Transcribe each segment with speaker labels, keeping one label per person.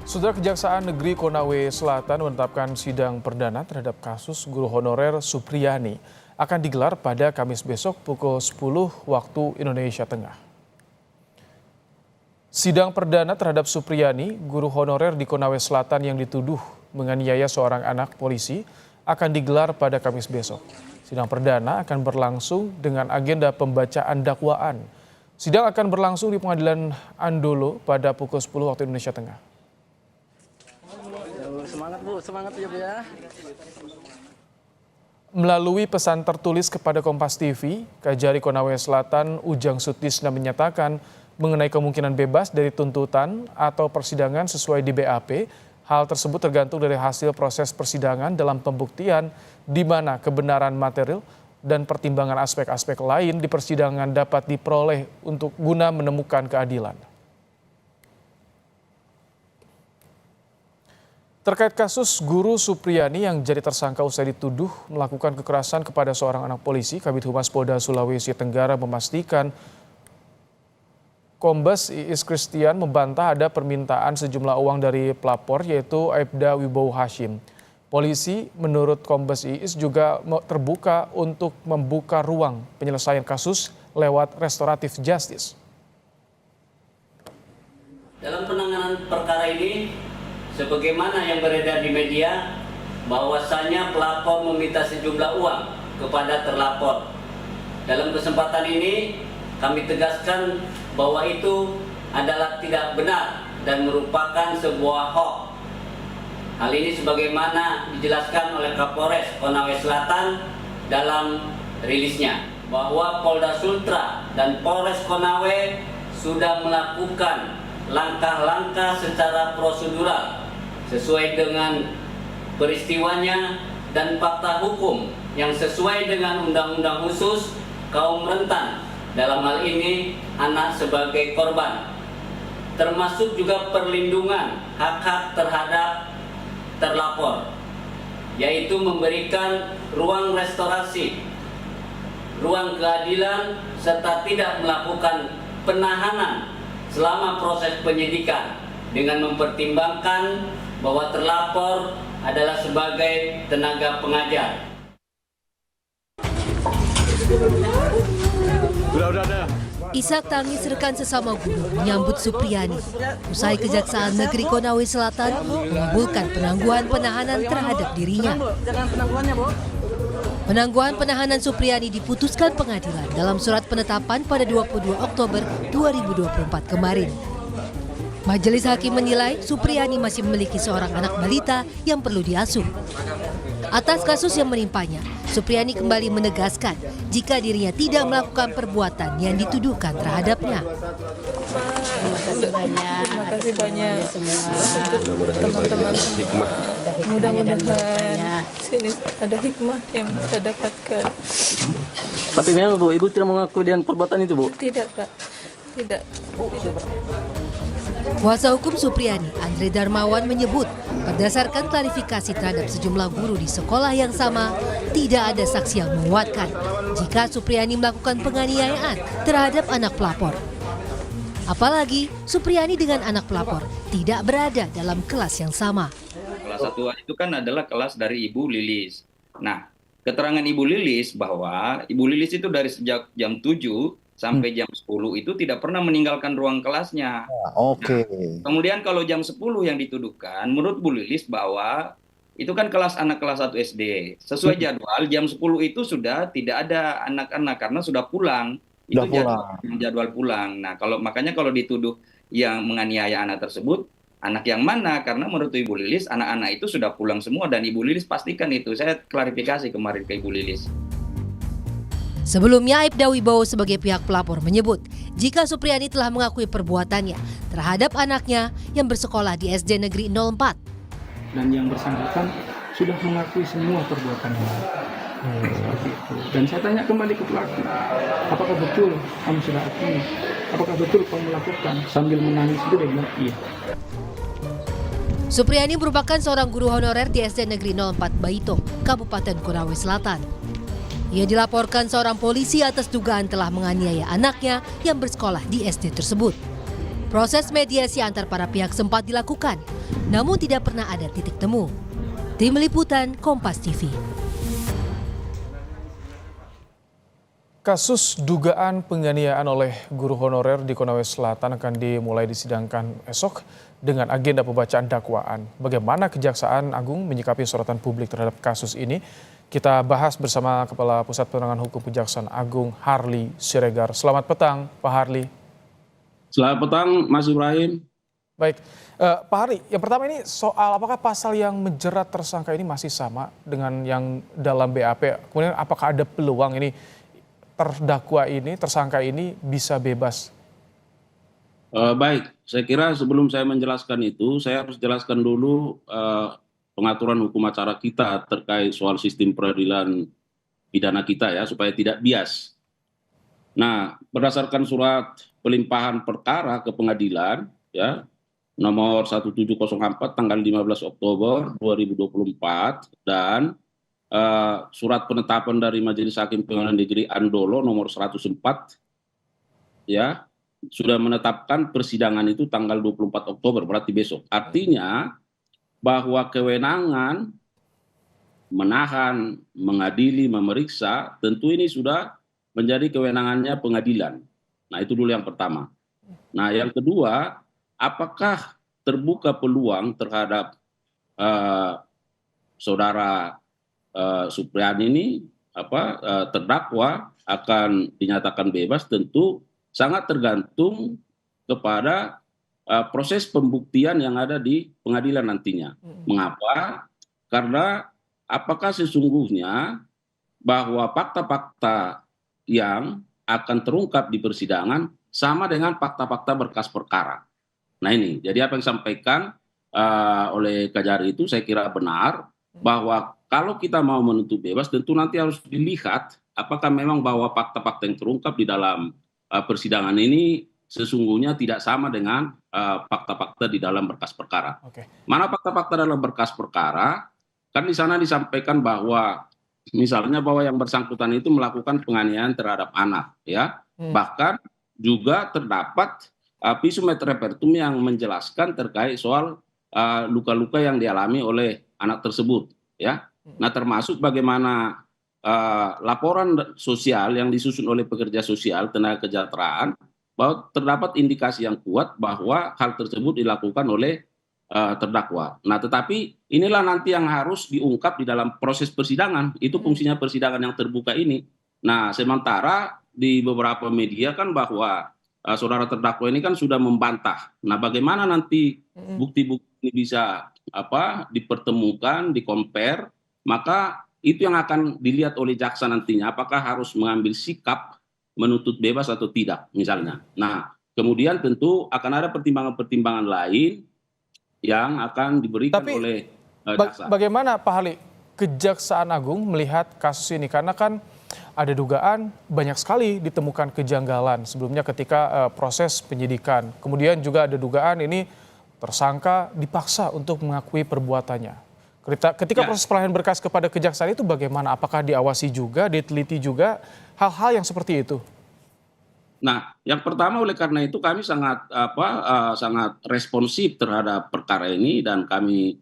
Speaker 1: Saudara, Kejaksaan Negeri Konawe Selatan menetapkan sidang perdana terhadap kasus guru honorer Supriyani akan digelar pada Kamis besok pukul 10 waktu Indonesia Tengah. Sidang perdana terhadap Supriyani, guru honorer di Konawe Selatan yang dituduh menganiaya seorang anak polisi, akan digelar pada Kamis besok. Sidang perdana akan berlangsung dengan agenda pembacaan dakwaan. Sidang akan berlangsung di Pengadilan Andolo pada pukul 10 waktu Indonesia Tengah.
Speaker 2: Semangat Bu, semangat ya Bu ya.
Speaker 1: Melalui pesan tertulis kepada Kompas TV, Kajari Konawe Selatan Ujang Sutisna menyatakan mengenai kemungkinan bebas dari tuntutan atau persidangan sesuai di BAP, hal tersebut tergantung dari hasil proses persidangan dalam pembuktian di mana kebenaran material dan pertimbangan aspek-aspek lain di persidangan dapat diperoleh untuk guna menemukan keadilan. Terkait kasus guru Supriyani yang jadi tersangka usai dituduh melakukan kekerasan kepada seorang anak polisi, Kabid Humas Polda Sulawesi Tenggara memastikan Kombes Iis Christian membantah ada permintaan sejumlah uang dari pelapor yaitu Aibda Wibowo Hashim. Polisi menurut Kombes Iis juga terbuka untuk membuka ruang penyelesaian kasus lewat restoratif justice.
Speaker 3: Dalam penanganan perkara ini, sebagaimana yang beredar di media, bahwasannya pelapor meminta sejumlah uang kepada terlapor. Dalam kesempatan ini, kami tegaskan bahwa itu adalah tidak benar dan merupakan sebuah hoax. Hal ini sebagaimana dijelaskan oleh Kapolres Konawe Selatan dalam rilisnya, bahwa Polda Sultra dan Polres Konawe sudah melakukan langkah-langkah secara prosedural sesuai dengan peristiwanya dan fakta hukum yang sesuai dengan Undang-Undang Khusus Kaum Rentan, dalam hal ini anak sebagai korban, termasuk juga perlindungan hak-hak terhadap terlapor, yaitu memberikan ruang restorasi, ruang keadilan, serta tidak melakukan penahanan selama proses penyidikan dengan mempertimbangkan bahwa terlapor adalah sebagai tenaga pengajar.
Speaker 4: Isak tangis rekan sesama guru menyambut Supriyani usai Kejaksaan Negeri Konawe Selatan mengabulkan penangguhan penahanan terhadap dirinya. Penangguhan penahanan Supriyani diputuskan pengadilan dalam surat penetapan pada 22 Oktober 2024 kemarin. Majelis Hakim menilai Supriyani masih memiliki seorang anak balita yang perlu diasuh. Atas kasus yang menimpanya, Supriyani kembali menegaskan jika dirinya tidak melakukan perbuatan yang dituduhkan terhadapnya.
Speaker 5: Terima kasih banyak teman-teman. Mudah-mudahan sini ada hikmah yang saya dapatkan.
Speaker 2: Tapi memang Bu, Ibu tidak mengaku dengan perbuatan itu Bu?
Speaker 5: Tidak Pak, tidak.
Speaker 4: Kuasa hukum Supriyani, Andre Darmawan menyebut berdasarkan klarifikasi terhadap sejumlah guru di sekolah yang sama, tidak ada saksi yang menguatkan jika Supriyani melakukan penganiayaan terhadap anak pelapor. Apalagi Supriyani dengan anak pelapor tidak berada dalam kelas yang sama.
Speaker 6: Kelas 1 itu kan adalah kelas dari Ibu Lilis. Nah, keterangan Ibu Lilis bahwa Ibu Lilis itu dari sejak jam 7 sampai jam 10 itu tidak pernah meninggalkan ruang kelasnya.
Speaker 7: Oke.
Speaker 6: Nah, kemudian kalau jam 10 yang dituduhkan, menurut Bu Lilis bahwa itu kan kelas anak kelas 1 SD. Sesuai jadwal, jam 10 itu sudah tidak ada anak-anak karena sudah pulang. Itu jadwal pulang. Nah, makanya kalau dituduh yang menganiaya anak tersebut, anak yang mana? Karena menurut Ibu Lilis, anak-anak itu sudah pulang semua dan Ibu Lilis pastikan itu. Saya klarifikasi kemarin ke Ibu Lilis.
Speaker 4: Sebelumnya, Aibda Wibowo sebagai pihak pelapor menyebut jika Supriyani telah mengakui perbuatannya terhadap anaknya yang bersekolah di SD Negeri 04.
Speaker 8: Dan yang bersangkutan sudah mengakui semua perbuatannya. Seperti itu. Dan saya tanya kembali ke pelaku, apakah betul kamu sudah akui? Apakah betul kamu melakukan? Sambil menangis itu dia bilang iya.
Speaker 4: Supriyani merupakan seorang guru honorer di SD Negeri 04 Baito, Kabupaten Konawe Selatan. Ia dilaporkan seorang polisi atas dugaan telah menganiaya anaknya yang bersekolah di SD tersebut. Proses mediasi antar para pihak sempat dilakukan, namun tidak pernah ada titik temu. Tim Liputan Kompas TV.
Speaker 1: Kasus dugaan penganiayaan oleh guru honorer di Konawe Selatan akan dimulai disidangkan esok dengan agenda pembacaan dakwaan. Bagaimana Kejaksaan Agung menyikapi sorotan publik terhadap kasus ini? Kita bahas bersama Kepala Pusat Penerangan Hukum Kejaksaan Agung Harli Siregar. Selamat petang, Pak Harli.
Speaker 7: Selamat petang, Mas Ibrahim.
Speaker 1: Baik, Pak Harli, yang pertama ini soal apakah pasal yang menjerat tersangka ini masih sama dengan yang dalam BAP? Kemudian apakah ada peluang ini terdakwa ini, tersangka ini bisa bebas?
Speaker 7: Baik, saya kira sebelum saya menjelaskan itu, saya harus jelaskan dulu pengaturan hukum acara kita terkait soal sistem peradilan pidana kita ya, supaya tidak bias. Nah, berdasarkan surat pelimpahan perkara ke pengadilan ya, nomor 1704 tanggal 15 Oktober 2024 dan surat penetapan dari Majelis Hakim Pengadilan Negeri Andolo nomor 104 ya, sudah menetapkan persidangan itu tanggal 24 Oktober, berarti besok. Artinya bahwa kewenangan menahan, mengadili, memeriksa tentu ini sudah menjadi kewenangannya pengadilan. Nah, itu dulu yang pertama. Nah, yang kedua, apakah terbuka peluang terhadap saudara Supriyani ini terdakwa akan dinyatakan bebas? Tentu sangat tergantung kepada proses pembuktian yang ada di pengadilan nantinya. Mengapa? Karena apakah sesungguhnya bahwa fakta-fakta yang akan terungkap di persidangan sama dengan fakta-fakta berkas perkara. Nah ini, jadi apa yang disampaikan oleh Kajari itu saya kira benar, bahwa kalau kita mau menuntut bebas tentu nanti harus dilihat apakah memang bahwa fakta-fakta yang terungkap di dalam persidangan ini sesungguhnya tidak sama dengan fakta-fakta di dalam berkas perkara. Mana fakta-fakta dalam berkas perkara? Kan di sana disampaikan bahwa misalnya bahwa yang bersangkutan itu melakukan penganiayaan terhadap anak, ya. Bahkan juga terdapat visum et repertum yang menjelaskan terkait soal luka-luka yang dialami oleh anak tersebut, ya. Nah, termasuk bagaimana laporan sosial yang disusun oleh pekerja sosial tenaga kesejahteraan bahwa terdapat indikasi yang kuat bahwa hal tersebut dilakukan oleh terdakwa. Nah, tetapi inilah nanti yang harus diungkap di dalam proses persidangan. Itu fungsinya persidangan yang terbuka ini. Nah, sementara di beberapa media kan bahwa saudara terdakwa ini kan sudah membantah. Nah, bagaimana nanti bukti-bukti ini bisa dipertemukan, di-compare, maka itu yang akan dilihat oleh jaksa nantinya, apakah harus mengambil sikap menuntut bebas atau tidak, misalnya. Nah, kemudian tentu akan ada pertimbangan-pertimbangan lain yang akan diberikan oleh jaksa.
Speaker 1: Bagaimana Pak Harli, Kejaksaan Agung melihat kasus ini? Karena kan ada dugaan banyak sekali ditemukan kejanggalan sebelumnya ketika proses penyidikan. Kemudian juga ada dugaan ini tersangka dipaksa untuk mengakui perbuatannya. Ketika proses pelayanan berkas kepada kejaksaan itu bagaimana? Apakah diawasi juga, diteliti juga hal-hal yang seperti itu?
Speaker 7: Nah, yang pertama oleh karena itu kami sangat responsif terhadap perkara ini dan kami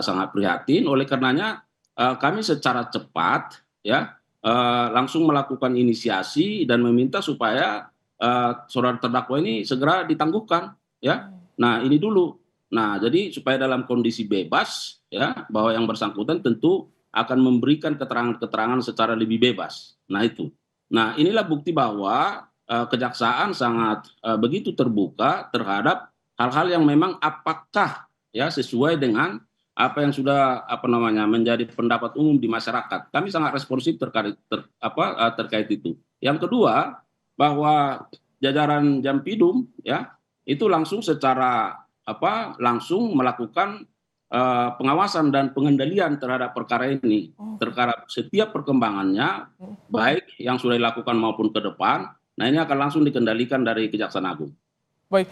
Speaker 7: sangat prihatin. Oleh karenanya kami secara cepat ya langsung melakukan inisiasi dan meminta supaya saudara terdakwa ini segera ditangguhkan ya. Nah, ini dulu. Nah, jadi supaya dalam kondisi bebas ya, bahwa yang bersangkutan tentu akan memberikan keterangan-keterangan secara lebih bebas. Nah, itu. Nah, inilah bukti bahwa kejaksaan sangat begitu terbuka terhadap hal-hal yang memang apakah ya sesuai dengan apa yang sudah menjadi pendapat umum di masyarakat. Kami sangat responsif terkait itu. Yang kedua, bahwa jajaran Jampidum ya itu langsung langsung melakukan pengawasan dan pengendalian terhadap perkara ini, terhadap setiap perkembangannya, baik yang sudah dilakukan maupun ke depan. Nah, ini akan langsung dikendalikan dari Kejaksaan Agung.
Speaker 1: Baik,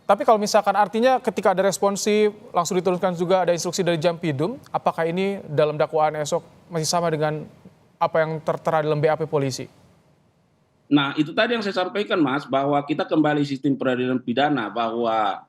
Speaker 1: tapi kalau misalkan artinya ketika ada responsif, langsung diturunkan juga ada instruksi dari Jampidum, apakah ini dalam dakwaan esok masih sama dengan apa yang tertera dalam BAP polisi?
Speaker 7: Nah, itu tadi yang saya sampaikan, Mas, bahwa kita kembali sistem peradilan pidana, bahwa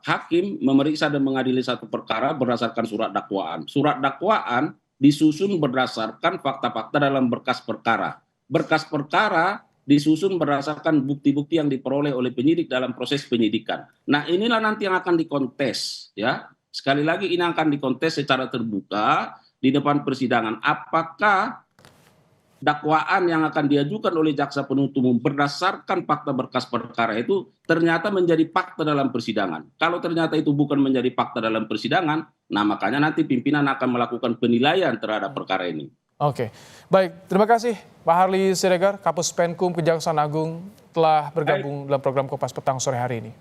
Speaker 7: hakim memeriksa dan mengadili satu perkara berdasarkan surat dakwaan. Surat dakwaan disusun berdasarkan fakta-fakta dalam berkas perkara. Berkas perkara disusun berdasarkan bukti-bukti yang diperoleh oleh penyidik dalam proses penyidikan. Nah, inilah nanti yang akan dikontes, ya. Sekali lagi ini akan dikontes secara terbuka di depan persidangan. Apakah dakwaan yang akan diajukan oleh jaksa penuntut umum berdasarkan fakta berkas perkara itu ternyata menjadi fakta dalam persidangan. Kalau ternyata itu bukan menjadi fakta dalam persidangan, nah makanya nanti pimpinan akan melakukan penilaian terhadap perkara ini.
Speaker 1: Oke, baik. Terima kasih Pak Harli Siregar, Kapus Penkum Kejaksaan Agung telah bergabung dalam program Kompas Petang sore hari ini.